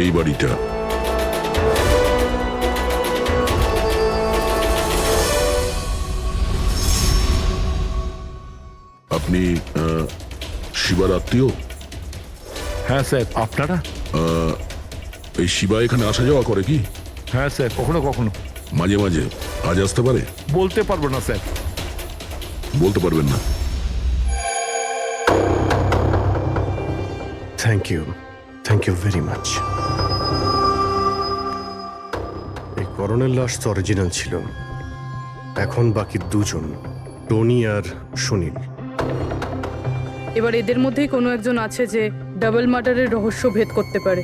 এই বাড়িটা আপনি শিবার আত্মীয়? হ্যাঁ স্যার। আপনারা? এই শিবা এখানে আসা যাওয়া করে কি? হ্যাঁ স্যার, কখনো কখনো। মাঝে মাঝে। আজ আসতে পারে? বলতে পারবো না স্যার। বলতে পারবেন না? Thank you very much. এই করণের লাশ তো অরিজিনাল ছিল। এখন বাকি দুজন, টনি আর সুনীল। এবার এদের মধ্যেই কোনো একজন আছে যে ডাবল মার্ডারের রহস্য ভেদ করতে পারে।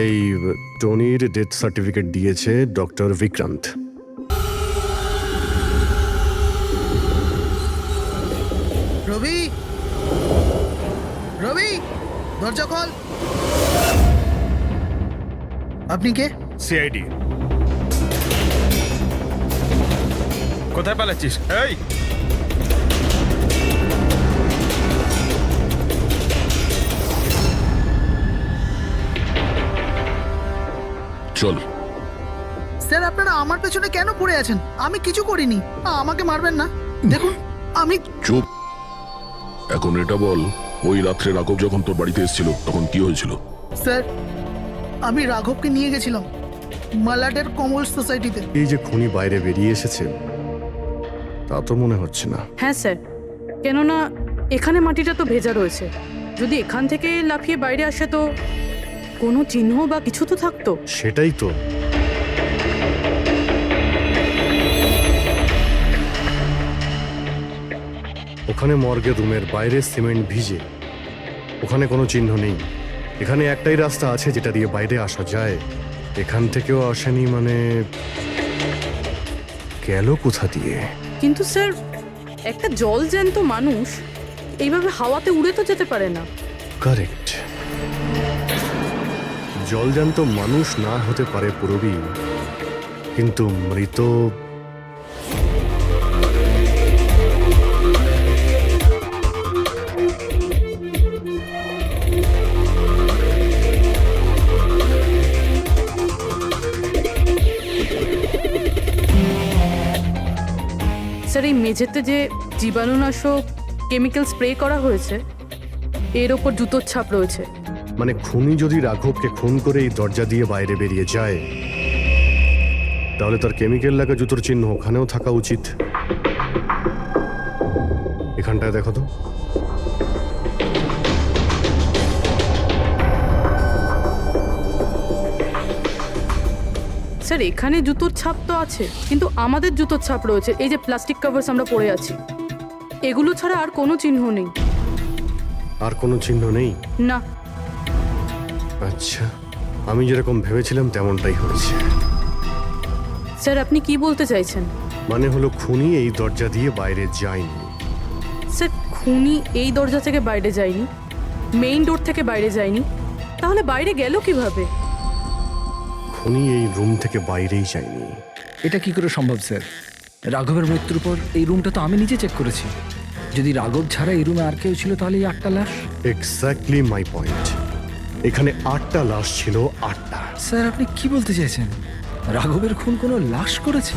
এই টনির ডেথ সার্টিফিকেট দিয়েছে ডক্টর বিক্রান্ত। রবি, রবি, দরজা খোল। আপনি কে? সিআইডি। কোথায় পালাচ্ছিস? এই চল। স্যার, আপনারা আমার পেছনে কেন পড়ে আছেন? আমি কিছু করিনি। আমাকে মারবেন না। দেখুন, আমি চুপ। এখন এটা বল, ওই রাত্রে রাঘব যখন তোর বাড়িতে এসেছিল তখন কি হয়েছিল? স্যার, আমি রাঘবকে নিয়ে গেছিলাম মালাডের কমল সোসাইটিতে। এই যে খুনি বাইরে বেরিয়ে এসেছে তা তো মনে হচ্ছে না। হ্যাঁ স্যার, কেননা এখানে মাটিটা তো ভেজা রয়েছে। যদি এখান থেকে লাফিয়ে বাইরে আসে তো কোনো চিহ্ন বা কিছু তো থাকতো। সেটাই তো। ওখানে মর্গের রুমের বাইরে সিমেন্ট ভিজে, ওখানে কোনো চিহ্ন নেই। এখানে একটাই রাস্তা আছে যেটা দিয়ে বাইরে আসা যায়। এখান থেকেও আসেনি মানে গেল কোথা দিয়ে? কিন্তু স্যার, একটা জল জ্যান্ত মানুষ এইভাবে হাওয়াতে উড়ে তো যেতে পারে না। কারেক্ট। জলজান্ত মানুষ না হতে পারে পুরবী, কিন্তু মৃত। স্যার, এই মেঝেতে যে জীবাণুনাশক কেমিক্যাল স্প্রে করা হয়েছে এর ওপর জুতোর ছাপ রয়েছে। মানে খুনি যদি রাঘবকে খুন করে এই দরজা দিয়ে বাইরে বেরিয়ে যায় তাহলে তার কেমিক্যাল লাগা জুতোর চিহ্ন ওখানেও থাকা উচিত। এখানটায় দেখো তো। স্যার, এখানে জুতোর ছাপ তো আছে, কিন্তু আমাদের জুতোর ছাপ রয়েছে। এই যে প্লাস্টিক কভার্স আমরা পরে আছি, এগুলো ছাড়া আর কোনো চিহ্ন নেই। আর কোনো চিহ্ন নেই? না। আচ্ছা, আমি যেরকম ভেবেছিলাম তেমনটাই হয়েছে। স্যার, আপনি কি বলতে চাইছেন? মানে হলো খুনি এই দরজা দিয়ে বাইরে যায়নি। স্যার, খুনি এই দরজা থেকে বাইরে যায়নি, মেইন ডোর থেকে বাইরে যায়নি, তাহলে বাইরে গেল কিভাবে? খুনি এই রুম থেকে বাইরেই যায়নি। এটা কি করে সম্ভব স্যার? রাঘবের মৃত্যুর পর এই রুমটা তো আমি নিজে চেক করেছি। যদি রাঘব ছাড়া এই রুমে আর কেউ ছিল তাহলে এই 8টা লাশ। Exactly my point. এখানে 8টা লাশ ছিল, 8টা। স্যার, আপনি কি বলতে চাইছেন? রাঘবের খুন কোনো লাশ করেছে?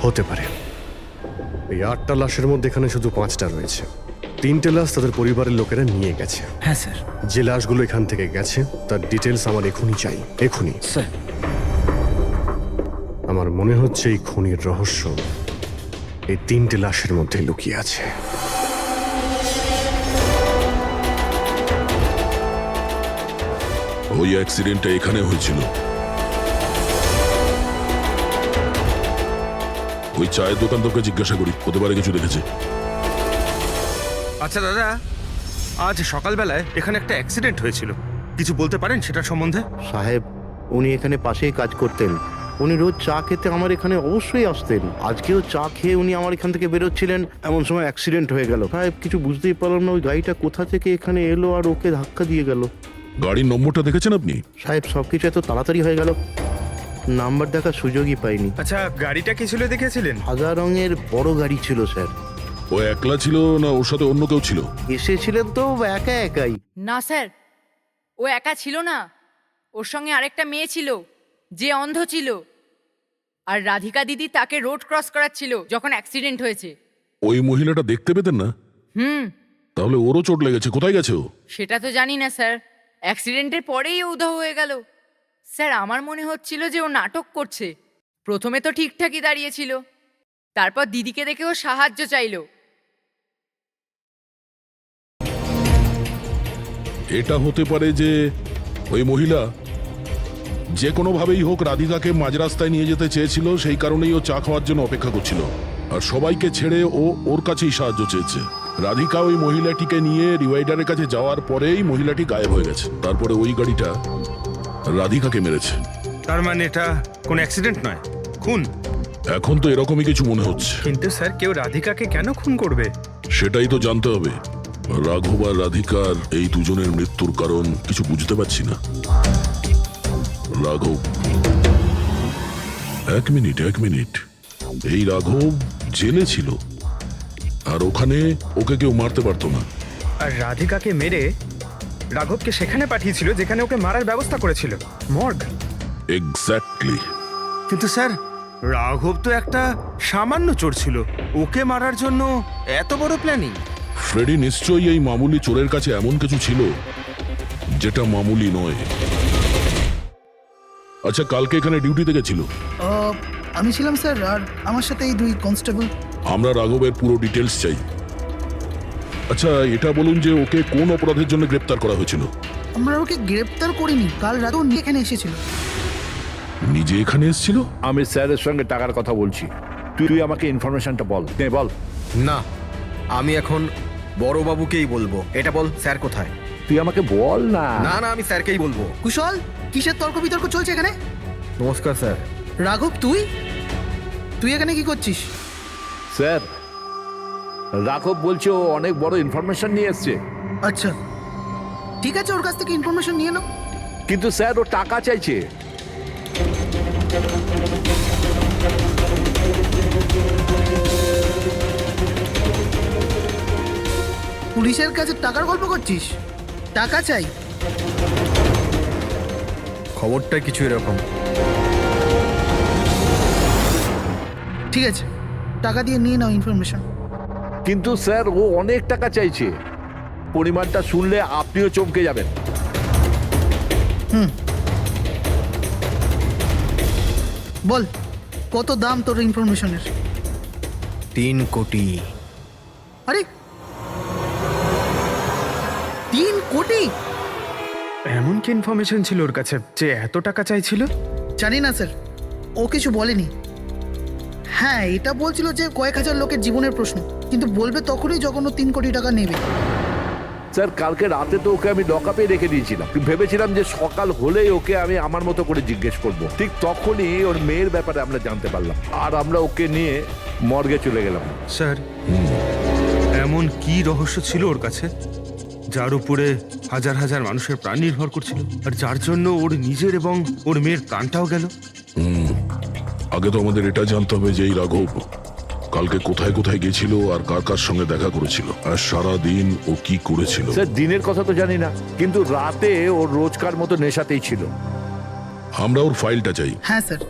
হতে পারে। এই 8টা লাশের মধ্যে এখানে শুধু 5টা রয়েছে। 3টে লাশ তাদের পরিবারের লোকেরা নিয়ে গেছে। হ্যাঁ স্যার। যে লাশগুলো এখান থেকে গেছে তার ডিটেলস আমার এখনই চাই, এখনই। স্যার, আমার মনে হচ্ছে এই খুনির রহস্য এই 3টে লাশের মধ্যে লুকিয়ে আছে। ওই অ্যাক্সিডেন্টটা এখানে হয়েছিল। ওই চায়ের দোকানদারকে জিজ্ঞাসা করি, হতে পারে কিছু দেখেছে। আচ্ছা দাদা, আজ সকালবেলায় এখানে একটা অ্যাক্সিডেন্ট হয়েছিল, কিছু বলতে পারেন সেটার সম্বন্ধে? সাহেব, উনি এখানে পাশেই কাজ করতেন। উনি রোজ চা খেতে আমার এখানে অবশ্যই আসতেন। আজকেও চা খেয়ে উনি আমার এখান থেকে বেরোচ্ছিলেন, এমন সময় অ্যাক্সিডেন্ট হয়ে গেল। সাহেব, কিছু বুঝতেই পারলাম না ওই গাড়িটা কোথা থেকে এখানে এলো আর ওকে ধাক্কা দিয়ে গেল। গাড়ির নম্বরটা দেখেছেন আপনি? সাহেব, সবকিছু এত তাড়াতাড়ি হয়ে গেল, নাম্বার দেখার সুযোগই পাইনি। আচ্ছা, গাড়িটা কি ছিল দেখেছিলেন? সাদা রঙের বড় গাড়ি ছিল স্যার। ও একলা ছিল না ওর সাথে অন্য কেউ ছিল? এসেছিলেন তো একা একাই। না স্যার, ও একা ছিল না, ওর সঙ্গে আরেকটা মেয়ে ছিল যে অন্ধ ছিল। আর রাধিকা দিদি তাকে রোড ক্রস করাচ্ছিল যখন অ্যাক্সিডেন্ট হয়েছে। ওই মহিলাটা দেখতে পেতেন না? তাহলে ওরও চোট লেগেছে, কোথায় গেছে ও? সেটা তো জানি না স্যার, অ্যাক্সিডেন্টের পরেই ও উধাও হয়ে গেল। স্যার আমার মনে হচ্ছিল যে ও নাটক করছে। প্রথমে তো ঠিকঠাকই দাঁড়িয়েছিল, তারপর দিদিকে দেখে ও সাহায্য চাইলো। এটা হতে পারে যে ওই মহিলা যে কোনোভাবেই হোক রাধিকাকে মাঝ রাস্তায় নিয়ে যেতে চেয়েছিল, সেই কারণেই ও চা খাওয়ার জন্য অপেক্ষা করছিল। আর সবাইকে ছেড়ে ও ওর কাছেই সাহায্য চেয়েছে। রাধিকা ওই মহিলাটিকে নিয়ে ডিভাইডারের কাছে যাওয়ার পরেই মহিলাটি গায়েব হয়ে গেছে। তারপরে ওই গাড়িটা রাধিকাকে মেরেছে। তার মানে এটা কোনো অ্যাক্সিডেন্ট নয়, খুন। এখন তো এরকমই কিছু মনে হচ্ছে। কিন্তু স্যার কেউ রাধিকাকে কেন খুন করবে? সেটাই তো জানতে হবে। রাঘব আর রাধিকার এই দুজনের মৃত্যুর কারণ কিছু বুঝতে পারছি না। রাঘব, এক মিনিট, এই রাঘব জেলে ছিল, আর ওখানে ওকে কেউ মারতে পারতো না। আর রাধিকাকে মেরে রাঘবকে সেখানে পাঠিয়েছিল যেখানে ওকে মারার ব্যবস্থা করেছিল, মর্গ। এক্স্যাক্টলি। কিন্তু স্যার রাঘব তো একটা সামান্য চোর ছিল, ওকে মারার জন্য এত বড় প্ল্যানিং? ফ্রেডি নিশ্চয়ই এই মামুলি চোরের কাছে এমন কিছু ছিল যেটা মামুলি নয়। আচ্ছা, কালকে এখানে ডিউটিতে গেছিল? আমি ছিলাম স্যার, আর আমার সাথে এই 2 কনস্টেবল। আমরা রাঘবের পুরো ডিটেলস চাই। আচ্ছা, এটা বলুন যে ওকে কোন অপরাধের জন্য গ্রেপ্তার করা হয়েছিল? আমরা ওকে গ্রেপ্তার করিনি, কাল রাতে ও এখানে এসেছিল। নিজে এখানে এসেছিল? আমি স্যারের সঙ্গে টাকার কথা বলছি, তুই আমাকে ইনফরমেশনটা বল। বল। না, আমি এখন বড়বাবুকেই বলবো। এটা বল, স্যার কোথায়? তুই আমাকে বল না। না না, আমি স্যারকেই বলবো। কুশল, কিসের তর্ক বিতর্ক চলছে এখানে? নমস্কার স্যার। রাঘব, তুই এখানে কি করছিস? স্যার, রাঘব বলছে ও অনেক বড় ইনফরমেশন নিয়ে এসছে। আচ্ছা ঠিক আছে, ওর কাছ থেকে ইনফরমেশন নিয়ে নাও। কিন্তু স্যার ও টাকা চাইছে। পুলিশের কাছে টাকার গল্প করছিস? টাকা চাই? খবরটা কিছু এরকম। ঠিক আছে, টাকা দিয়ে নিয়ে নাও ইনফরমেশন। কিন্তু স্যার ও অনেক টাকা চাইছে, পরিমাণটা শুনলে আপনিও চমকে যাবেন। বল, কত দাম তোর ইনফরমেশনের? 3 কোটি। আরে 3 কোটি? এমন কি ইনফরমেশন ছিল ওর কাছে যে এত টাকা চাইছিল? জানি না স্যার, ও কিছু বলেনি। হ্যাঁ, এটা বলছিল যে কয়েক হাজার লোকের জীবনের প্রশ্ন, কিন্তু বলবে তখনই যখন ও 3 কোটি টাকা নেবে। স্যার, কালকে রাতে তো ওকে আমি লকআপে রেখে দিয়েছিলাম। ভেবেছিলাম যে সকাল হলেই ওকে আমি আমার মতো করে জিজ্ঞেস করব। ঠিক তখনই ওর মেয়ের ব্যাপারে আমরা জানতে পারলাম, আর আমরা ওকে নিয়ে মর্গে চলে গেলাম। স্যার এমন কি রহস্য ছিল ওর কাছে যার উপরে হাজার হাজার মানুষের প্রাণ নির্ভর করছিল, আর যার জন্য ওর নিজের এবং ওর মেয়ের প্রাণটাও গেল? আগে তো আমাদের এটা জানতে হবে যে এই রাঘব কালকে কোথায় কোথায় গেছিল আর কার কার সঙ্গে দেখা করেছিল, আর সারা দিন ও কি করেছিল। স্যার, দিনের কথা তো জানি না, কিন্তু রাতে ওর রোজকার মতো নেশাতেই ছিল। আমরা ওর ফাইলটা চাই। হ্যাঁ স্যার।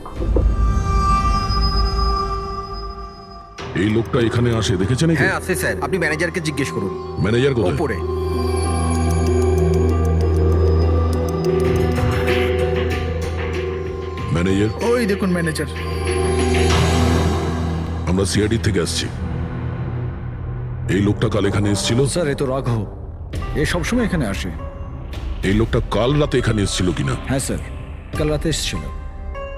এই লোকটা এখানে আসে দেখেছেন? হ্যাঁ আছে স্যার, আপনি ম্যানেজারকে জিজ্ঞেস করুন। ম্যানেজার কোথায়? ওপরে। ম্যানেজার? ওই দেখুন ম্যানেজার। আমরা সিআইডি থেকে আসছি। এই লোকটা কাল এখানে এসেছিল? স্যার, এ তো রাঘব, এ সবসময় এখানে আসে। এই লোকটা কাল রাতে এখানে এসেছিল কিনা? হ্যাঁ স্যার, কাল রাতে এসেছিল,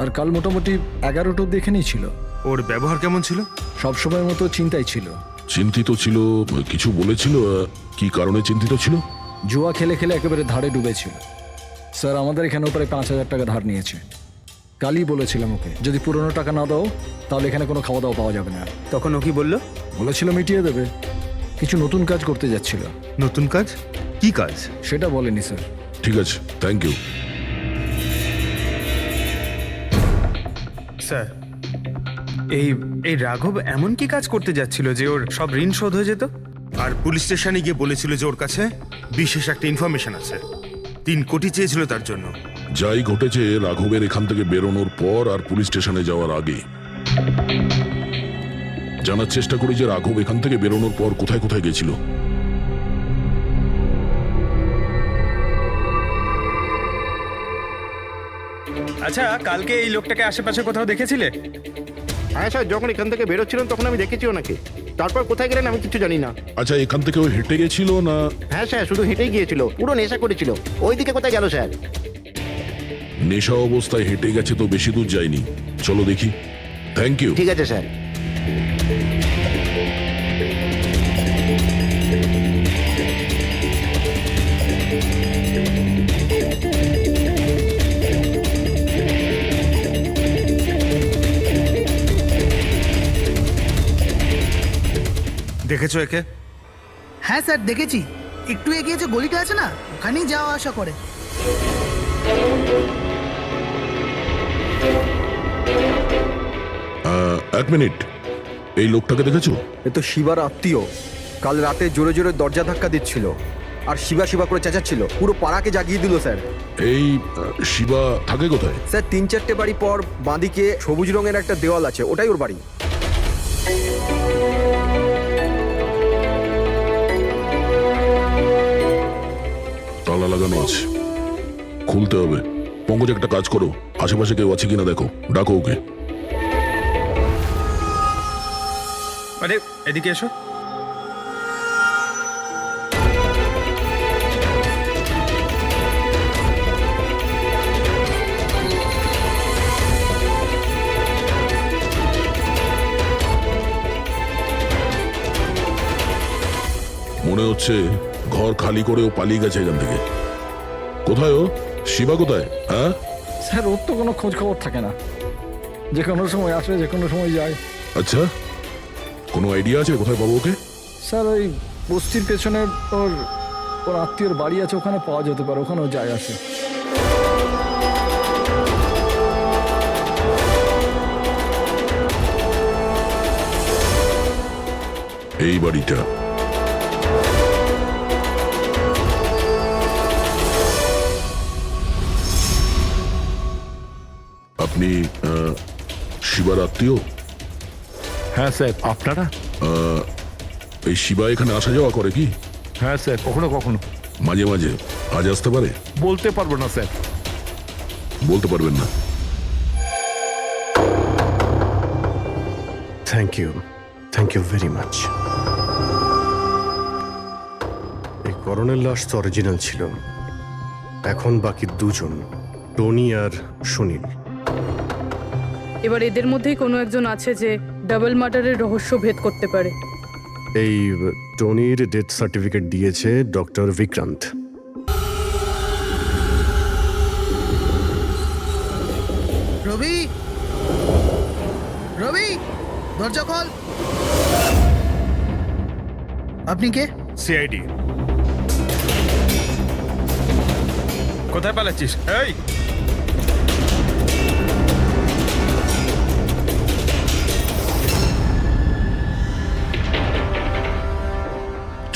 আর কাল মোটামুটি 11টা অব্দি এখানেই ছিল। ওর ব্যবহার কেমন ছিল? সবসময়ের মতো চিন্তাই ছিল। চিন্তিত ছিল? কিছু বলেছিল? কি কারণে চিন্তিত ছিল? জুয়া খেলে খেলে একেবারে ধারে ডুবেছিল। স্যার, আমাদের এখানেও প্রায় 5,000 টাকা ধার নিয়েছে। কালই বলেছিলাম ওকে, যদি পুরনো টাকা না দাও তাহলে এখানে কোনো খাওয়া দাওয়া পাওয়া যাবে না। তখন ও কি বললো? বলেছিল মিটিয়ে দেবে। কিছু নতুন কাজ করতে যাচ্ছিল। নতুন কাজ? কি কাজ? সেটা বলেনি স্যার। ঠিক আছে, থ্যাংক ইউ। স্যার, এই রাঘব এমন কি কাজ করতে যাচ্ছিল যে ওর সব ঋণ শোধ হয়ে যেত? আর পুলিশ স্টেশনে গিয়ে বলেছিল যে ওর কাছে বিশেষ একটা ইনফরমেশন আছে। 3 কোটি চেয়েছিল তার জন্য। যাই ঘটেছে রাঘবের এখান থেকে বেরোনোর পর আর পুলিশ স্টেশনে যাওয়ার আগে জানার চেষ্টা করি যে রাঘব এখান থেকে বেরোনোর পর কোথায় কোথায় গেছিল। আচ্ছা, কালকে এই লোকটাকে আশেপাশে কোথাও দেখেছিলে? হ্যাঁ স্যার, যখন এখান থেকে বেরোচ্ছিলাম তখন আমি দেখেছি ওনাকে। তারপর কোথায় গেলেন আমি কিছু জানি না। আচ্ছা, এখান থেকে ও হেঁটে গেছিল না? হ্যাঁ স্যার, শুধু হেঁটেই গিয়েছিল, পুরো নেশা করেছিল। ওইদিকে কোথায় গেল স্যার? নেশা অবস্থায় হেঁটে গেছে তো বেশি দূর যায়নি। চলো দেখি। Thank you. ঠিক আছে স্যার। দেখেছো একে? হ্যাঁ স্যার, দেখেছি। একটু এগিয়ে যে গলিটা আছে না, ওখানেই যাওয়া আসা করে। এক মিনিট, এই লোকটাকে দেখেছো? এ তো শিবার আত্মীয়। কাল রাতে জোরে জোরে দরজা ধাক্কা দিচ্ছিল আর শিবা শিবা করে চেঁচাচ্ছিল, পুরো পাড়াকে জাগিয়ে দিল স্যার। এই শিবা থাকে কোথায়? স্যার 3-4টে বাড়ি পর বাঁদিকে সবুজ রঙের একটা দেওয়াল আছে, ওটাই ওর বাড়ি। তালা লাগানো আছে, খুলতে হবে। পঙ্কজ, একটা কাজ করো, আশেপাশে কেউ আছে কিনা দেখো, ডাকো ওকে। আরে এদিকে এসো। মনে হচ্ছে ঘর খালি করে ও পালিয়ে গেছে এখান থেকে। কোথায় ও? শিবা কোথায়? হ্যাঁ স্যার, ওর তো কোনো খোঁজ খবর থাকে না, যে কোনো সময় আসে, যে কোনো সময় যায়। আচ্ছা, কোনো আইডিয়া আছে কোথায় পাবো ওকে? স্যার ওই বস্তির পেছনে ওর ওর আত্মীয়র বাড়ি আছে, ওখানে পাওয়া যেতে পারে, ওখানেও যায় আসে। এই বাড়িটা। আপনি শিবার আত্মীয়? হ্যাঁ স্যার। আপনারা? এই শিবা এখানে আসা যাওয়া করে কি? হ্যাঁ স্যার, কখনো কখনো। মাঝে মাঝে। আজ আসতে পারে? বলতে পারবো না স্যার। বলতে পারবেন না? Thank you very much. এই করণের লাশ তো অরিজিনাল ছিল। এখন বাকি দুজন, টনি আর সুনীল। এবার এদের মধ্যেই কোনো একজন আছে যে ডাবল মার্ডারের রহস্য ভেদ করতে পারে। এই টনির ডেথ সার্টিফিকেট দিয়েছে ডক্টর বিক্রান্ত। রবি, রবি, দরজা খোল। আপনি কে? সিআইডি। কোথায় পালাচ্ছিস? এই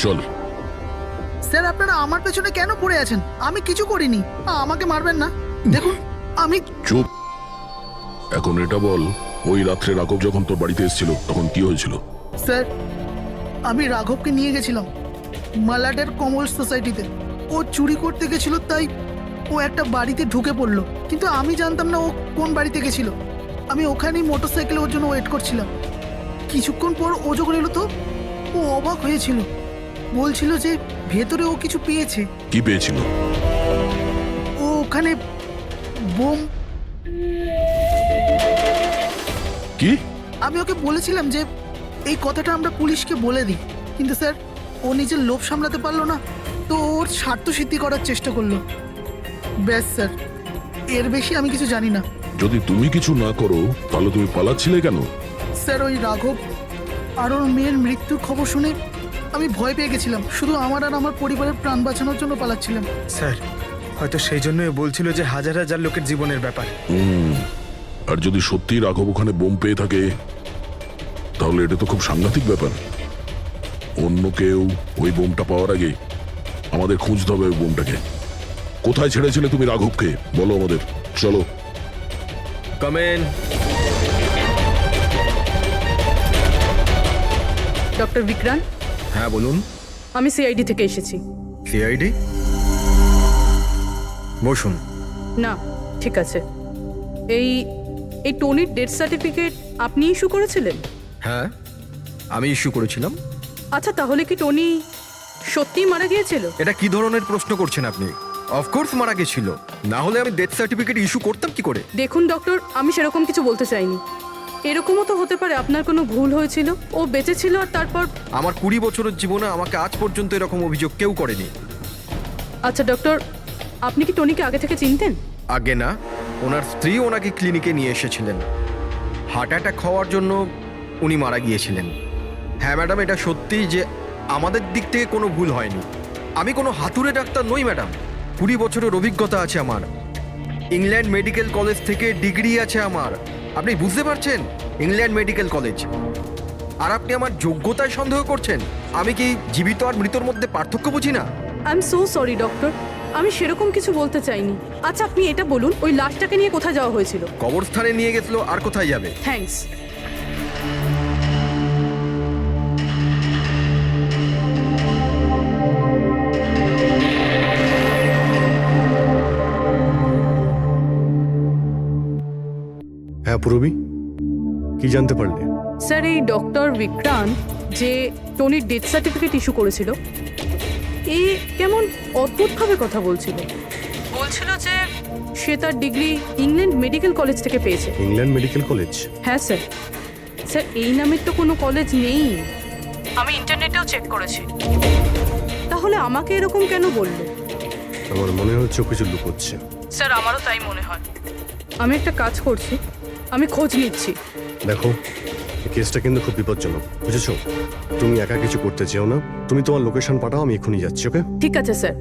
চল। স্যার, আপনারা আমার পেছনে কেন পড়ে আছেন? আমি কিছু করিনি। আমাকে মারবেন না। দেখুন, আমি... চুপ। এখন এটা বল, ওই রাত্রে রাঘব যখন তোর বাড়িতে এসেছিল তখন কি হয়েছিল? স্যার, আমি রাঘবকে নিয়ে গেছিলাম মালাডের কমল সোসাইটিতে। ও চুরি করতে গেছিল, তাই ও একটা বাড়িতে ঢুকে পড়লো। কিন্তু আমি জানতাম না ও কোন বাড়িতে গেছিল। আমি ওখানেই মোটরসাইকেলে ওর জন্য ওয়েট করছিলাম। কিছুক্ষণ পর ও যখন এলো তো ও অবাক হয়েছিল। বলছিল যে ভেতরে ও কিছু পেয়েছে। কি পেয়েছিল? ও ওখানে বোম। কি? আমি ওকে বলেছিলাম যে এই কথাটা আমরা পুলিশকে বলে দিই, কিন্তু স্যার ও নিজের লোভ সামলাতে পারলো না, তো ওর স্বার্থ সিদ্ধি করার চেষ্টা করলো। ব্যাস স্যার, এর বেশি আমি কিছু জানি না। যদি তুমি কিছু না করো তাহলে তুমি পালাচ্ছিলে কেন? স্যার, ওই রাঘব আর ওর মেয়ের মৃত্যুর খবর শুনে আমি ভয় পেয়ে গেছিলাম। শুধু আমার আর আমার পরিবারের প্রাণ বাঁচানোর জন্য পালাচ্ছিলাম। স্যার, হয়তো সেই জন্যই বলছিল যে হাজার হাজার লোকের জীবনের ব্যাপার। আর যদি সত্যি রাঘব ওখানে বোম পেয়ে থাকে তাহলে এটা তো খুব সাংঘাতিক ব্যাপার। অন্য কেউ ওই বোমটা পাওয়ার আগে আমাদের খুঁজতে হবে ওই বোমটাকে। কোথায় ছেড়েছিলে তুমি রাঘবকে বলো আমাদের। চলো। কামেন। ডক্টর বিক্রান্ত, হ্যাঁ বলুন। আমি সিআইডি থেকে এসেছি। সিআইডি? বসুন। না, ঠিক আছে। এই এই টনির ডেথ সার্টিফিকেট আপনি ইস্যু করেছিলেন? হ্যাঁ, আমি ইস্যু করেছিলাম। আচ্ছা, তাহলে কি টনি সত্যিই মারা গিয়েছিল? এটা কি ধরনের প্রশ্ন করছেন আপনি? অফকোর্স মারা গেছিল, না হলে আমি ডেথ সার্টিফিকেট ইস্যু করতাম কি করে? দেখুন ডক্টর, আমি সেরকম কিছু বলতে চাইনি। এরকমও তো হতে পারে আপনার কোনো ভুল হয়েছিল, ও বেঁচে ছিল আর তারপর। আমার 20 বছরের জীবনে আমাকে আজ পর্যন্ত এরকম অভিযোগ কেউ করেনি। আচ্ছা ডক্টর, আপনি কি টনিকে আগে থেকে চিনতেন? আগে না, ওনার স্ত্রী ওনাকে ক্লিনিকে নিয়ে এসেছিলেন। হার্ট অ্যাটাক হওয়ার জন্য উনি মারা গিয়েছিলেন। হ্যাঁ ম্যাডাম, এটা সত্যি যে আমাদের দিক থেকে কোনো ভুল হয়নি। আমি কোনো হাতুড়ে ডাক্তার নই ম্যাডাম। 20 বছরের অভিজ্ঞতা আছে আমার। ইংল্যান্ড মেডিকেল কলেজ থেকে ডিগ্রি আছে আমার। আপনি বুঝতে পারছেন? England medical college. আর আপনি আমার যোগ্যতায় সন্দেহ করছেন? আমি কি জীবিত আর মৃতর মধ্যে পার্থক্য বুঝি না? I am so sorry doctor, আমি সেরকম কিছু বলতে চাইনি। আচ্ছা, আপনি এটা বলুন, ওই লাশটাকে নিয়ে কোথায় যাওয়া হয়েছিল? কবরস্থানে নিয়ে গেছিল, আর কোথায় যাবে? থ্যাঙ্কস। হ্যাঁ পুরবী, কি জানতে পারলে? স্যার, এই ডক্টর বিক্রান্ত যে টনির ডেথ সার্টিফিকেট ইস্যু করেছিল, এ কেমন অদ্ভুতভাবে কথা বলছিল। বলছিল যে সে তার ডিগ্রি ইংল্যান্ড মেডিকেল কলেজ থেকে পেয়েছে। England medical college? হ্যাঁ স্যার। স্যার, এই নামের তো কোনো কলেজ নেই, আমি ইন্টারনেটেও চেক করেছি। তাহলে আমাকে এরকম কেন বললো? আমার মনে হচ্ছে ও কিছু লুকোচ্ছে। স্যার, আমারও তাই মনে হয়। আমি একটা কাজ করছি, আমি খোঁজ নিচ্ছি। দেখো, এই কেসটা কিন্তু খুব বিপজ্জনক, বুঝেছো? তুমি একা কিছু করতে চেও না। তুমি তোমার লোকেশন পাঠাও, আমি এক্ষুনি যাচ্ছি। ওকে? ঠিক আছে স্যার।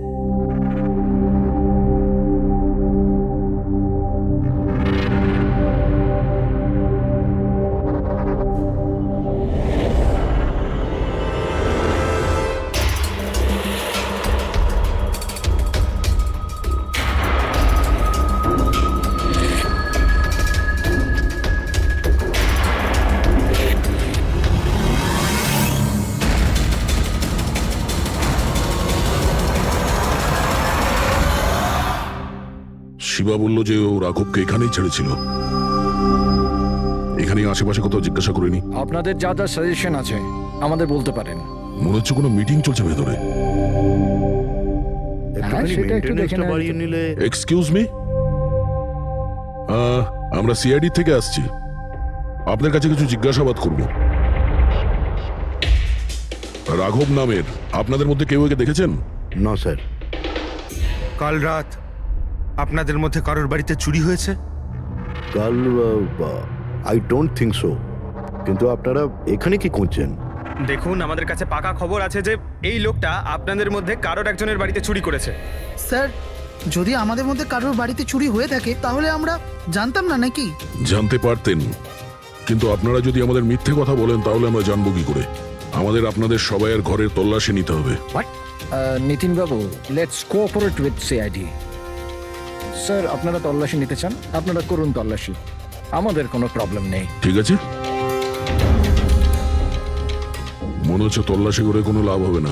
শিবা বলল যে ও রাঘবকে এখানেই ছেড়েছিল। এখানে আশেপাশে কোথাও জিজ্ঞাসা করিনি? আপনাদের যা যা সাজেশন আছে আমাদের বলতে পারেন। মনে হচ্ছে কোনো মিটিং চলছে ভেতরে। একটুখানি সেটা একটু দেখে মেইনটেনেন্সটা নেওয়া বাড়িয়ে যেত। নিলে। এক্সকিউজ মি, আমরা সিআইডি থেকে আসছি। আপনার কাছে কিছু জিজ্ঞাসাবাদ করব। রাঘব নামের আপনাদের মধ্যে কেউ একে দেখেছেন? না স্যার। কাল রাত আপনাদের মধ্যে কারোর বাড়িতে চুরি হয়েছে? কাল আই ডোন্ট থিঙ্ক সো। কিন্তু আপনারা এখানে কি করছেন? দেখুন, আমাদের কাছে পাকা খবর আছে যে এই লোকটা আপনাদের মধ্যে কারোর একজনের বাড়িতে চুরি করেছে। স্যার, যদি আমাদের মধ্যে কারোর বাড়িতে চুরি হয়ে থাকে তাহলে আমরা জানতাম না নাকি? জানতে পারতেন, কিন্তু আপনারা যদি আমাদের মিথ্যে কথা বলেন তাহলে আমরা জানবো কি করে? আমাদের আপনাদের সবাইয়ের ঘরের তল্লাশি নিতে হবে। নিতিন বাবু, let's cooperate with CID. Sir, আপনারা তল্লাশি নিতে চান, আপনারা করুন তল্লাশি, আমাদের কোনো প্রবলেম নেই। ঠিক আছে, মনে হচ্ছে তল্লাশি করে কোনো লাভ হবে না।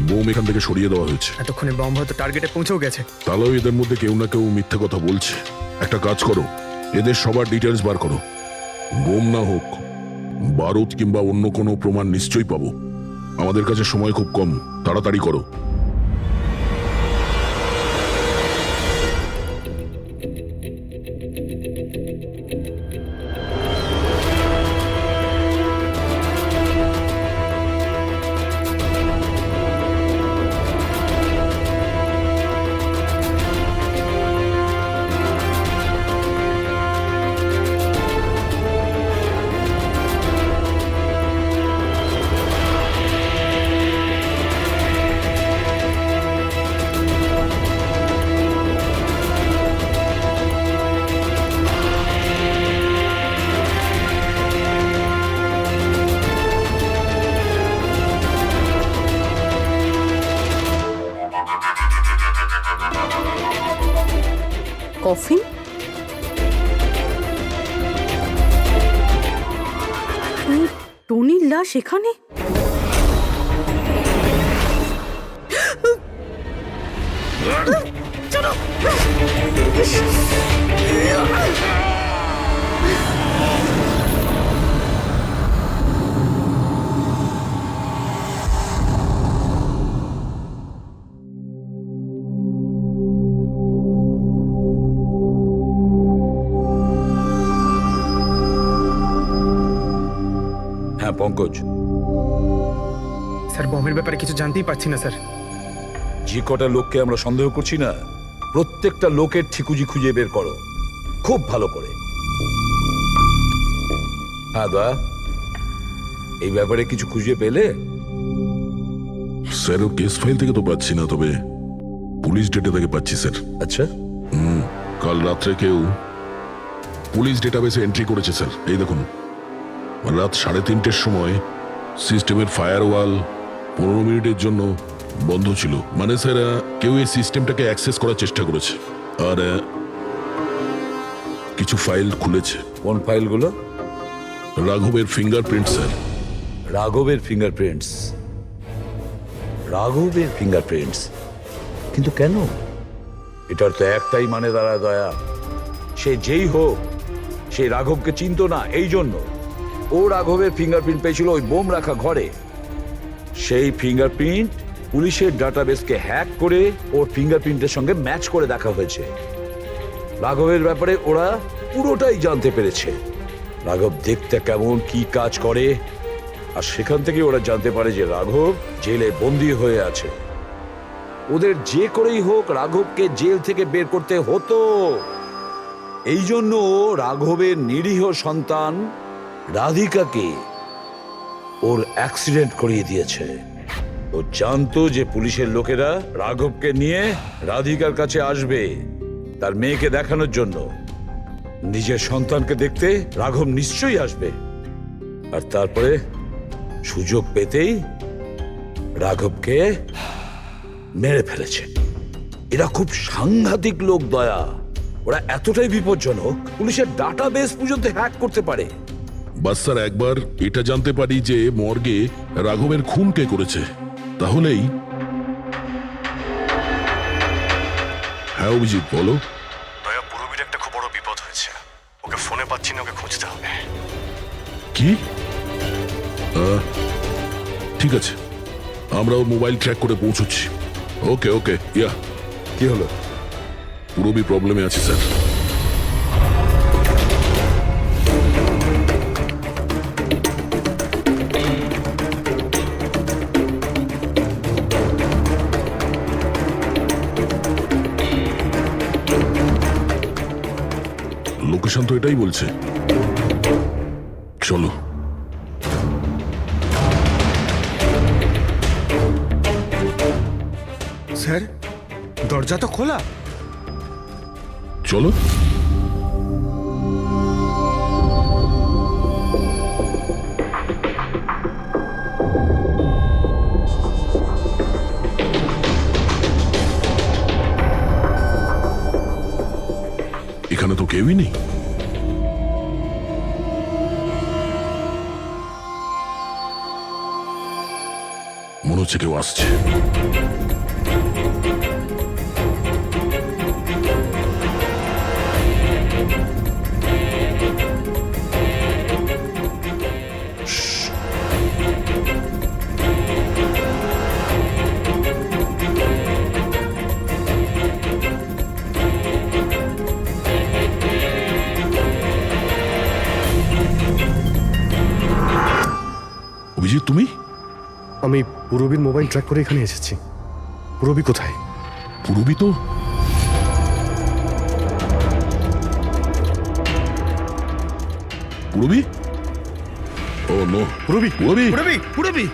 বোম এখান থেকে সরিয়ে দেওয়া হয়েছে। এতক্ষণে বম হয়তো টার্গেটে পৌঁছেও গেছে। তাহলেও এদের মধ্যে কেউ না কেউ মিথ্যে কথা বলছে। একটা কাজ করো, এদের সবার ডিটেলস বার করো। বোম না হোক, বারুদ কিংবা অন্য কোনো প্রমাণ নিশ্চয়ই পাবো। আমাদের কাছে সময় খুব কম, তাড়াতাড়ি করো। কফিন? টনির লাশ এখানে? হ্যাঁ পঙ্কজ, স্যার বমের ব্যাপারে কিছু জানতেই পারছি না স্যার। যে কটা লোককে আমরা সন্দেহ করছি না, প্রত্যেকটা লোকের ঠিকুজি খুঁজে বের করো খুব ভালো করে। হ্যাঁ দয়া, এই ব্যাপারে কিছু খুঁজে পেলে? স্যার ও কেস ফাইল থেকে তো পাচ্ছি না, তবে পুলিশ ডেটা থেকে পাচ্ছি স্যার। আচ্ছা, কাল রাত্রে কেউ পুলিশ ডেটাবেসে এন্ট্রি করেছে স্যার। এই দেখুন, রাত 3:30-র সময় সিস্টেমের ফায়ারওয়াল 15 মিনিটের জন্য বন্ধ ছিল। মানে স্যার কেউ এই সিস্টেমটাকে অ্যাক্সেস করার চেষ্টা করেছে আর কিছু ফাইল খুলেছে। কোন ফাইলগুলো? রাঘবের ফিঙ্গারপ্রিন্ট স্যার। রাঘবের ফিঙ্গারপ্রিন্টস? রাঘবের ফিঙ্গারপ্রিন্টস? কিন্তু কেন? এটার তো একটাই মানে দাঁড়ায় দয়া, সে যেই হোক সে রাঘবকে চিনতো না, এই জন্য ও রাঘবের ফিঙ্গারপ্রিন্ট পেয়েছিল ওই বোম রাখা ঘরে। সেই ফিঙ্গারপ্রিন্ট পুলিশের ডাটাবেসকে হ্যাক করে ওর ফিঙ্গারপ্রিন্টের সঙ্গে ম্যাচ করে দেখা হয়েছে। রাঘবের ব্যাপারে ওরা পুরোটাই জানতে পেরেছে, রাঘব দেখতে কেমন, কি কাজ করে, আর সেখান থেকে ওরা জানতে পারে যে রাঘব জেলে বন্দী হয়ে আছে। ওদের যে করেই হোক রাঘবকে জেল থেকে বের করতে হতো। এই জন্য রাঘবের নিরীহ সন্তান রাধিকাকে ওর অ্যাক্সিডেন্ট করিয়ে দিয়েছে। ও জানতো যে পুলিশের লোকেরা রাঘবকে নিয়ে রাধিকার কাছে আসবে তার মেয়েকে দেখানোর জন্য। নিজের সন্তানকে দেখতে রাঘব নিশ্চয়ই আসবে, আর তারপরে সুযোগ পেতেই রাঘবকে মেরে ফেলেছে। এরা খুব সাংঘাতিক লোক দয়া, ওরা এতটাই বিপজ্জনক পুলিশের ডাটাবেস পর্যন্ত হ্যাক করতে পারে। বাস স্যার একবার এটা জানতে পারি যে মর্গে রাঘবের খুন কে করেছে, তাহলেই। হ্যাঁ অভিজিৎ বলো। দয়া, পুরবীর একটা খুব বড় বিপদ হয়েছে, ওকে ফোনে পাচ্ছি না, ওকে খুঁজতে হবে। কি? ঠিক আছে, আমরা ওর মোবাইল ট্র্যাক করে পৌঁছচ্ছি। ওকে ওকে, ইয়া। কি হলো? পুরবী প্রবলেমে আছে স্যার। লোকেশন তো এটাই বলছে, চলো। স্যার দরজা তো খোলা। চলো। এখানে তো কেউই নেই। মনে হচ্ছে কেউ আসছে। অভিজিৎ তুমি? আমি পুরবীর মোবাইল ট্র্যাক করে এখানে এসেছি। পুরবী কোথায়? পুরবী তো পুরবী? ও নো, পুরবী, পুরবী। পুরবী পুরবী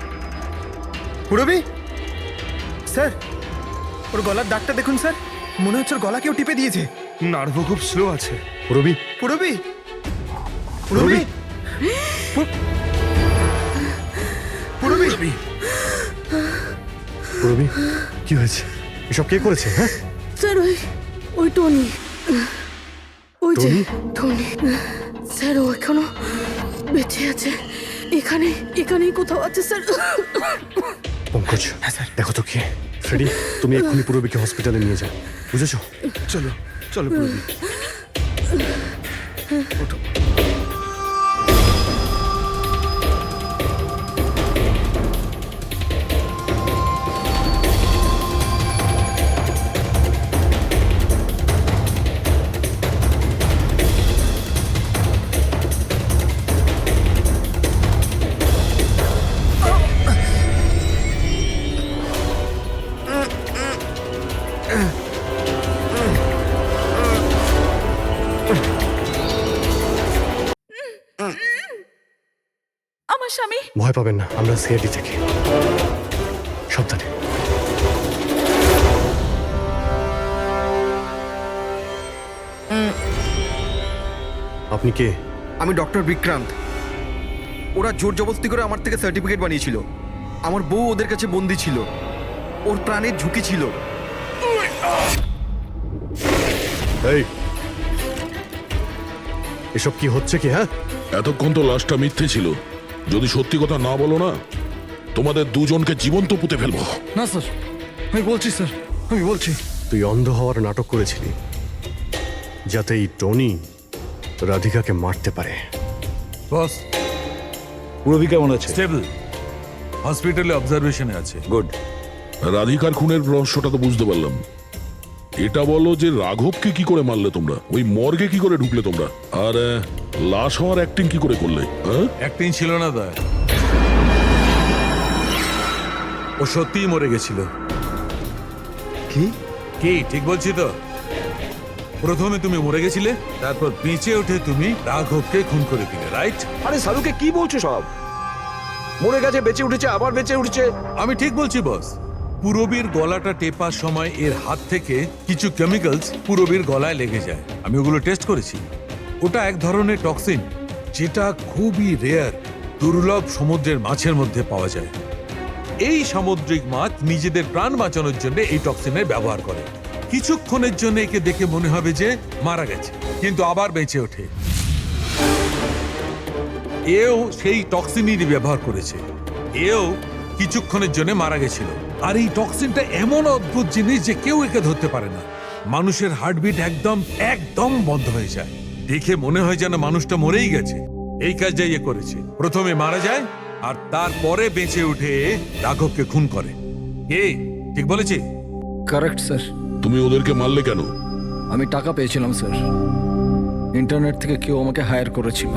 পুরবী স্যার, ওর গলার দাগটা দেখুন স্যার, মনে হচ্ছে ওর গলা কেউ টিপে দিয়েছে। নার্ভও খুব স্লো আছে। পুরবী, পুরবী পুরবী পুরবী পুরবী, কি হয়েছে? এসব কে করেছে? হ্যাঁ স্যার ওই টনি। ওই যে টনি? টনি স্যার ও এখনো বেঁচে আছে, এখানেই কোথাও আছে স্যার। পঙ্কজ, দেখো তো কি। ফ্রেডি, তুমি এক্ষুনি পূরবীকে হসপিটালে নিয়ে যাও, বুঝেছো? চলো চলো পূরবী। আমার স্বামী ভয় পাবেন না, আমরা সিআইডি থেকে। সাবধানে। আপনি কে? আমি ডক্টর বিক্রান্ত। ওরা জোর জবরদস্তি করে আমার থেকে সার্টিফিকেট বানিয়েছিল। আমার বউ ওদের কাছে বন্দি ছিল, ওর প্রাণের ঝুঁকি ছিল। এই, এসব কি হচ্ছে কি? হ্যাঁ, এতক্ষণ তো লাশটা মিথ্যে ছিল। যদি সত্যি কথা না বলো না, তোমাদের দুজনকে জীবন্ত পুঁতে ফেলবো। না স্যার, আমি বলছি স্যার, আমি বলছি। তুই অন্ধ হওয়ার নাটক করেছিলি যাতে এই টনি রাধিকাকে মারতে পারে। বস, পূরবী কেমন আছে? স্টেবল, হসপিটালে অবজারভেশনে আছে। গুড। রাধিকার খুনের রহস্যটা তো বুঝতে পারলাম। এটা বলো যে রাঘবকে কি করে মারলে তোমরা, ওই মর্গে কি করে ঢুকলে তোমরা, আর লাশ হওয়ার অ্যাক্টিং কি করে করলে? হ্যাঁ, অ্যাক্টিং ছিল না দয়া, ও সত্যিই মরে গেছিল। কি? কি ঠিক বলছি তো? প্রথমে তুমি মরে গেছিলে, তারপর বেঁচে উঠে তুমি রাঘবকে খুন করে দিলে, রাইট? আরে সালুকে কি বলছো সব? মরে গেছে, বেঁচে উঠেছে, আবার বেঁচে উঠছে। আমি ঠিক বলছি বস। পূরবীর গলাটা টেপার সময় এর হাত থেকে কিছু কেমিক্যালস পূরবীর গলায় লেগে যায়। আমি ওগুলো টেস্ট করেছি। ওটা এক ধরনের টক্সিন, যেটা খুবই রেয়ার, দুর্লভ সমুদ্রের মাছের মধ্যে পাওয়া যায়। এই সামুদ্রিক মাছ নিজেদের প্রাণ বাঁচানোর জন্য এই টক্সিনের ব্যবহার করে। কিছুক্ষণের জন্য একে দেখে মনে হবে যে মারা গেছে, কিন্তু আবার বেঁচে ওঠে। এও সেই টক্সিনই ব্যবহার করেছে। এও কিছুক্ষণের জন্য মারা গেছিল। আর এই টক্সিনটা এমন অদ্ভুত জিনিস যে কেউ একে ধরতে পারে না। মানুষের হার্টবিট একদম বন্ধ হয়ে যায়। দেখে মনে হয় যেন মানুষটা মরেই গেছে। এই কাজটাই এ করেছে। প্রথমে মারা যায় আর তারপরে বেঁচে উঠে রাঘবকে খুন করে। এই ঠিক বলেছি? Correct sir. তুমি ওদেরকে মারলে কেন? আমি টাকা পেয়েছিলাম স্যার। ইন্টারনেট থেকে কেউ আমাকে হায়ার করেছিল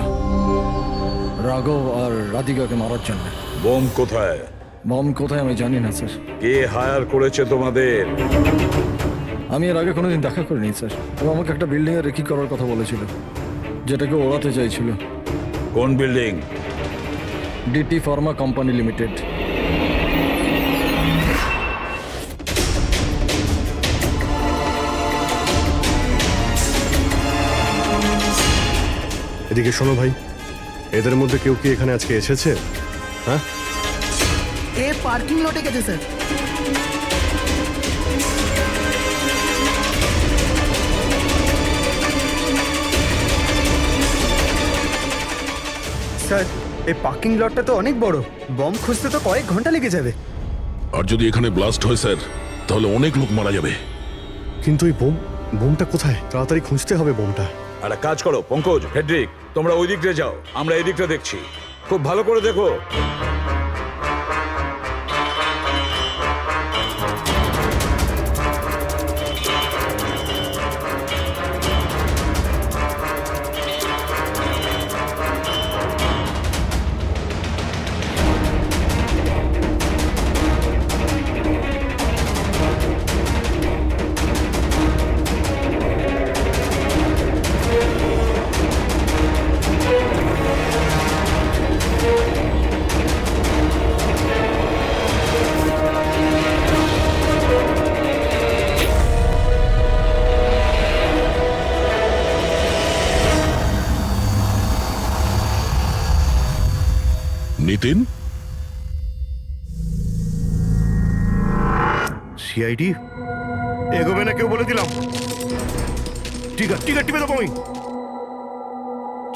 রাঘব আর রাধিকাকে মারার জন্য। বোম কোথায়? বম কোথায় আমি জানি না স্যার। কে হায়ার করেছে তোমাদের? আমি এর আগে কোনোদিন দেখা করিনি স্যার। ও আমাকে একটা বিল্ডিংয়ে রেকি করার কথা বলেছিল, যেটাকে ওড়াতে চাইছিল। কোন building? DT pharma company limited. এদিকে শোনো ভাই, এদের মধ্যে কেউ কি এখানে আজকে এসেছে? হ্যাঁ, এ পার্কিং লটে গেছে স্যার। স্যার, এই পার্কিং লটটা তো অনেক বড়, বম খুঁজতে তো কয়েক ঘন্টা লেগে যাবে। আর যদি এখানে ব্লাস্ট হয় স্যার, তাহলে অনেক লোক মারা যাবে। কিন্তু এই বোমটা কোথায়? তাড়াতাড়ি খুঁজতে হবে বোমটা। একটা কাজ করো পঙ্কজ, হেড্রিক, তোমরা ওই দিকটা যাও, আমরা এই দিকটা দেখছি। খুব ভালো করে দেখো। নিতিন, সিআইডি এগোবে না কেউ বলে দিলাম। ঠিক আছে টিপে দেবো আমি।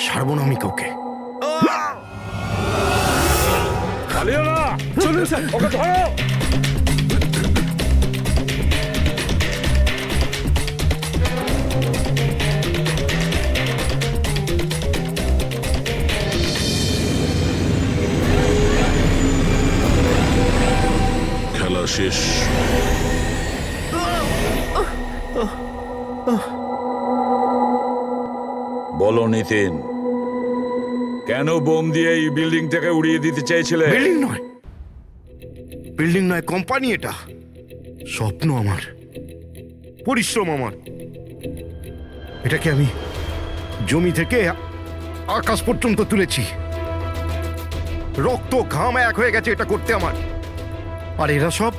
ছাড়বো না আমি কাউকে। পালিও না। চলুন স্যার। ওকে ধরো। খেলা শেষ। বলো নিতিন, কেন বোম দিয়ে এই বিল্ডিংটাকে উড়িয়ে দিতে চেয়েছিলে? বিল্ডিং নয়, বিল্ডিং নয়, কোম্পানি এটা। স্বপ্ন আমার, পরিশ্রম আমার। এটাকে আমি জমি থেকে আকাশ পর্যন্ত তুলেছি। রক্ত ঘাম এক হয়ে গেছে এটা করতে আমার। আর এরা সব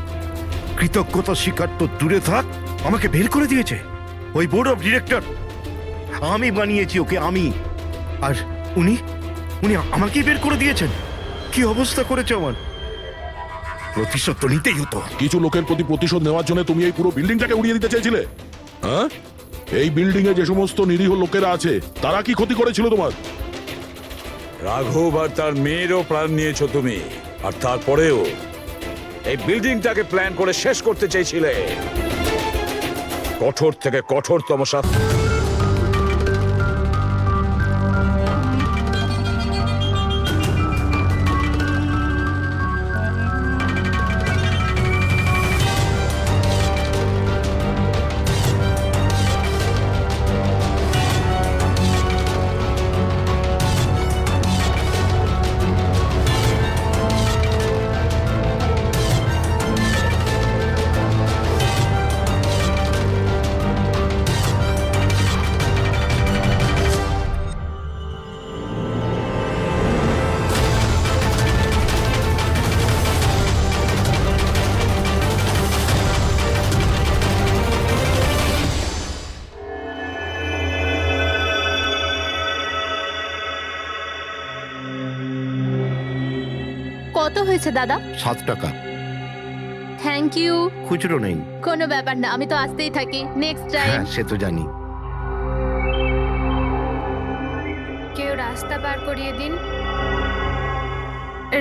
কৃতজ্ঞতা স্বীকার তো দূরে থাক, আমাকে বের করে দিয়েছে ওই বোর্ড অফ ডিরেক্টর। আমি বানিয়েছি ওকে, আমি। আর উনি উনি আমাকেই বের করে দিয়েছেন। কি অবস্থা করেছে আমার। প্রতিশোধ তো নিতেই হতো। কিছু লোকের প্রতি প্রতিশোধ নেওয়ার জন্য তুমি এই পুরো বিল্ডিংটাকে উড়িয়ে দিতে চেয়েছিলে? হ্যাঁ, এই বিল্ডিং এ যে সমস্ত নিরীহ লোকেরা আছে তারা কি ক্ষতি করেছিল তোমার? রাঘব আর তার মেয়েরও প্রাণ নিয়েছো তুমি, আর তারপরেও এই বিল্ডিংটাকে প্ল্যান করে শেষ করতে চেয়েছিলে। কঠোর থেকে কঠোরতম শাস্তি। কত হয়েছে দাদা? 7 টাকা। Thank you. খুচরো নেই। কোনো ব্যাপার না, আমি তো আসতেই থাকি। Next time. হ্যাঁ, সে তো জানি। কেউ রাস্তা পার করিয়ে দিন,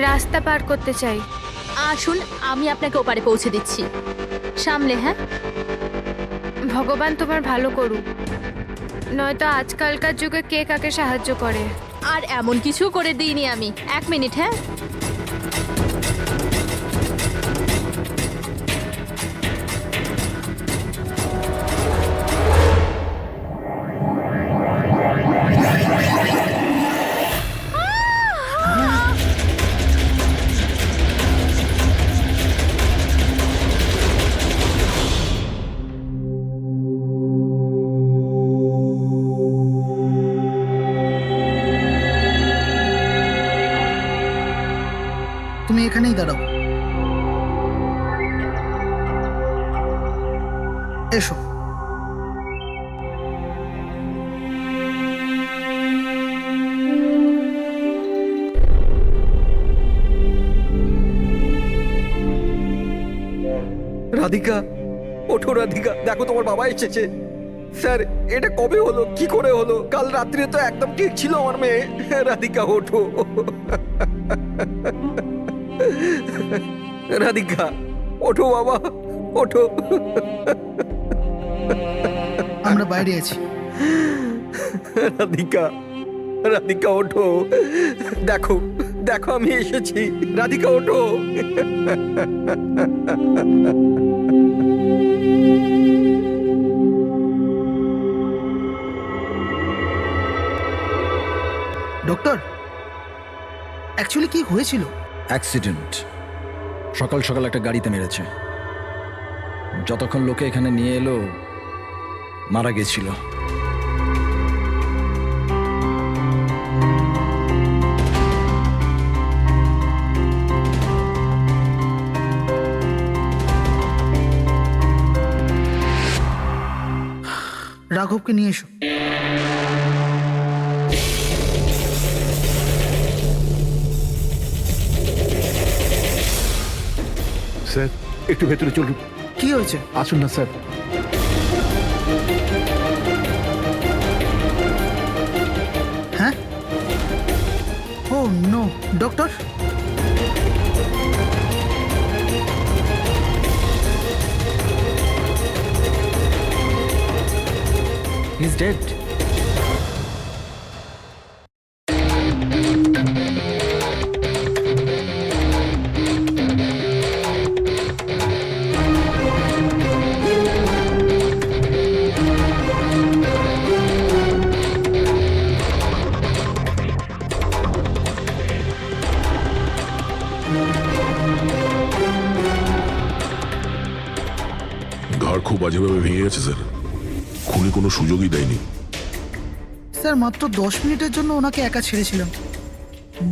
রাস্তা পার করতে চাই। আসুন, আমি আপনাকে ওপারে পৌঁছে দিচ্ছি। সামলে, হ্যাঁ? ভগবান তোমার ভালো করুক, নয়তো আজকালকার যুগে কে কাকে সাহায্য করে। আর এমন কিছু করে দিইনি আমি। 1 মিনিট, হ্যাঁ? তুমি এখানেই দাঁড়াও। এসো। রাধিকা, ওঠো রাধিকা, দেখো তোমার বাবা এসেছে। স্যার, এটা কবে হলো, কি করে হলো? কাল রাত্রে তো একদম ঠিক ছিল আমার মেয়ে। রাধিকা ওঠো। রাধিকা ওঠো বাবা, ওঠো। আমরা বাইরে আছি। রাধিকা, রাধিকা ওঠো। দেখো, দেখো আমি এসেছি। রাধিকা ওঠো। ডক্টর, অ্যাকচুয়ালি কি হয়েছিল? অ্যাক্সিডেন্ট। সকাল সকাল একটা গাড়িতে মেরেছে। যতক্ষণ লোকে এখানে নিয়ে এলো মারা গেছিল। রাঘবকে নিয়ে এসো। স্যার, একটু ভেতরে চলুন। কি হয়েছে? আসুন না স্যার। হ্যাঁ, no doctor, he is dead. ঘাড় খুব বাজেভাবে ভেঙে গেছে স্যার। খুনি কোনো সুযোগই দেয়নি। স্যার মাত্র 10 মিনিটের জন্য ওনাকে একা ছেড়েছিলাম।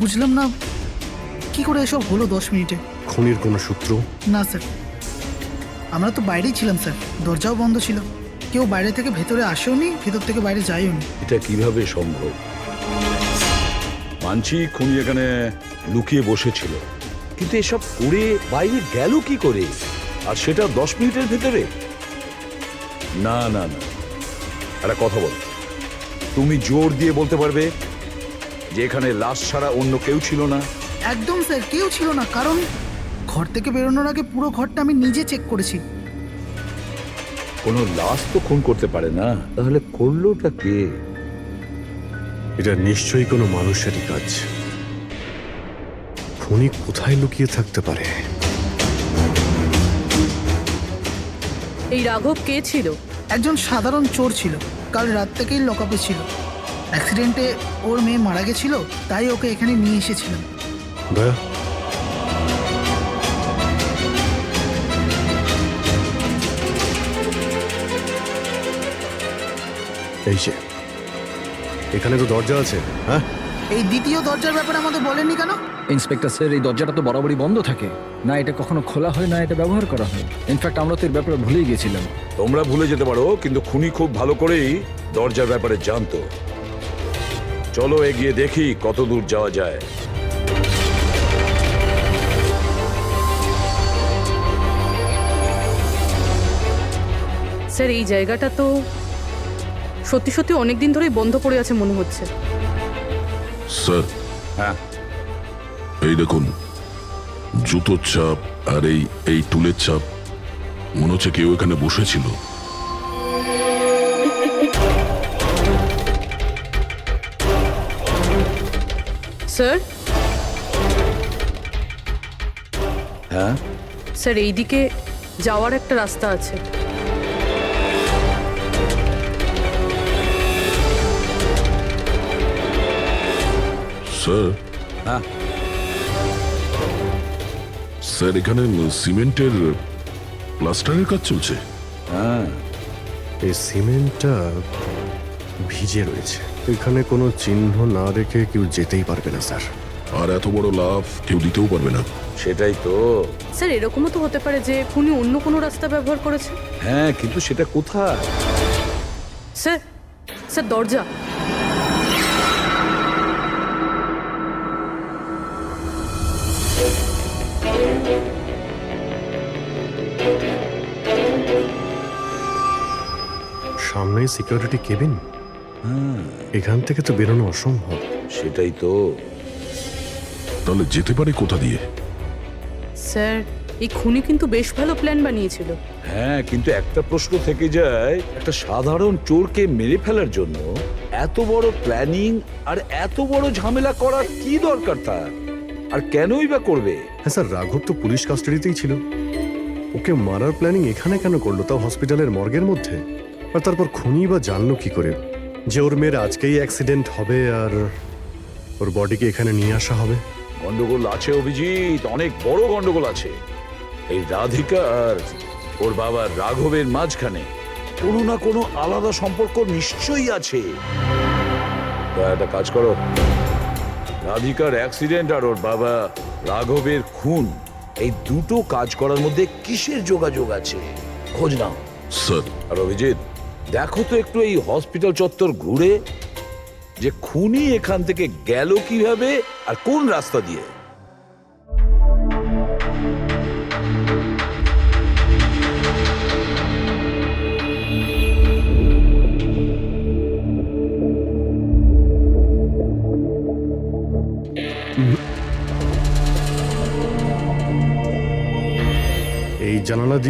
বুঝলাম না কি করে এসব হলো 10 মিনিটে। খুনির কোনো সূত্র? না স্যার, আমরা তো বাইরেই ছিলাম স্যার, দরজাও বন্ধ ছিল, কেউ বাইরে থেকে ভেতরে আসেও নি, ভেতর থেকে বাইরে যায়ও নি। এটা কিভাবে সম্ভব? মানছি খুনি এখানে লুকিয়ে বসেছিল, কিন্তু এসব করে বাইরে গেল কি করে, আর সেটা 10 মিনিটের ভেতরে? না না না, একটা কথা বল, তুমি জোর দিয়ে বলতে পারবে যে এখানে লাশ ছাড়া অন্য কেউ ছিল না? একদম স্যার, কেউ ছিল না, কারণ ঘর থেকে বেরোনোর আগে পুরো ঘরটা আমি নিজে চেক করেছি। কোনো লাশ তো খুন করতে পারে না, তাহলে করলোটা কে? এটা নিশ্চয়ই কোনো মানুষেরই কাজ। খুনি কোথায় লুকিয়ে থাকতে পারে? এই রাঘব কে ছিল? একজন সাধারণ চোর ছিল, কাল রাত থেকেই লকআপে ছিল। অ্যাক্সিডেন্টে ওর মেয়ে মারা গেছিল, তাই ওকে এখানে নিয়ে এসেছিলাম। দয়া, এই যে এখানে তো দরজা আছে। হ্যাঁ, এই দ্বিতীয় দরজার ব্যাপারে আমাদের বলেননি কেন? ইন্সপেক্টর স্যার, এই দরজাটা তো বরাবরই বন্ধ থাকে, না এটা কখনো খোলা হয় না এটা ব্যবহার করা হয়। ইনফ্যাক্ট আমরা তো এর ব্যাপারে ভুলেই গেছিলাম। তোমরা ভুলে যেতে পারো, কিন্তু খুনি খুব ভালো করেই দরজার ব্যাপারে জানতো। চলো এগিয়ে দেখি কত দূর যাওয়া যায়। স্যার এই জায়গাটা তো সত্যি সত্যি অনেকদিন ধরেই বন্ধ পড়ে আছে মনে হচ্ছে। স্যার, হ্যাঁ, এই দেখুন, জুতোর চাপ আর এই টুলের চাপ, মনে হচ্ছে কেউ এখানে বসেছিল। স্যার, হ্যাঁ, স্যার এইদিকে যাওয়ার একটা রাস্তা আছে। স্যার, হ্যাঁ, স্যার এখানে সিমেন্টের প্লাস্টারের কাজ চলছে। হ্যাঁ, এই সিমেন্টটা ভিজে রয়েছে। এখানে কোনো চিহ্ন না রেখে কেউ যেতেই পারবে না স্যার। আর এত বড় লাভ কেউ দিতেও পারবে না। সেটাই তো। স্যার এরকমও তো হতে পারে যে খুনি অন্য কোনো রাস্তা ব্যবহার করেছে। হ্যাঁ, কিন্তু সেটা কোথায়? স্যার, স্যার দরজা। সামনেই সিকিউরিটি কেবিন, এখান থেকে তো বেরোনো অসম্ভব। সেটাই তো। তাহলে যেতে পারে কোথা দিয়ে? স্যার এই খুনি কিন্তু বেশ ভালো প্ল্যান বানিয়েছিল। হ্যাঁ, কিন্তু একটা প্রশ্ন থেকে যায়, একটা সাধারণ চোরকে মেরে ফেলার জন্য এত বড় প্ল্যানিং আর এত বড় ঝামেলা করার কি দরকার তার? আর কেনই বা করবে? হ্যাঁ স্যার, রাঘব তো পুলিশ কাস্টাডিতেই ছিল। ওকে মারার প্ল্যানিং এখানে কেন করলো, তাও হসপিটালের মর্গের মধ্যে? আর তারপর খুনি বা জানলো কি করে যে ওর মেয়ের আজকেই অ্যাক্সিডেন্ট হবে আর ওর বডিকে এখানে নিয়ে আসা হবে? গন্ডগোল আছে অভিজিৎ, অনেক বড় গন্ডগোল আছে। এই রাধিকা আর ওর বাবা রাঘবের মাঝখানে কোনো না কোনো আলাদা সম্পর্ক নিশ্চয়ই আছে। তা একটা কাজ করো, রাধিকার অ্যাক্সিডেন্ট আর ওর বাবা রাঘবের খুন, এই দুটো কাজ করার মধ্যে কিসের যোগাযোগ আছে খোঁজ নাও। স্যার, আর অভিজিৎ, দেখো তো একটু এই হসপিটাল চত্বর ঘুরে যে খুনি এখান থেকে গেল কিভাবে আর কোন রাস্তা দিয়ে। জানালা দিয়ে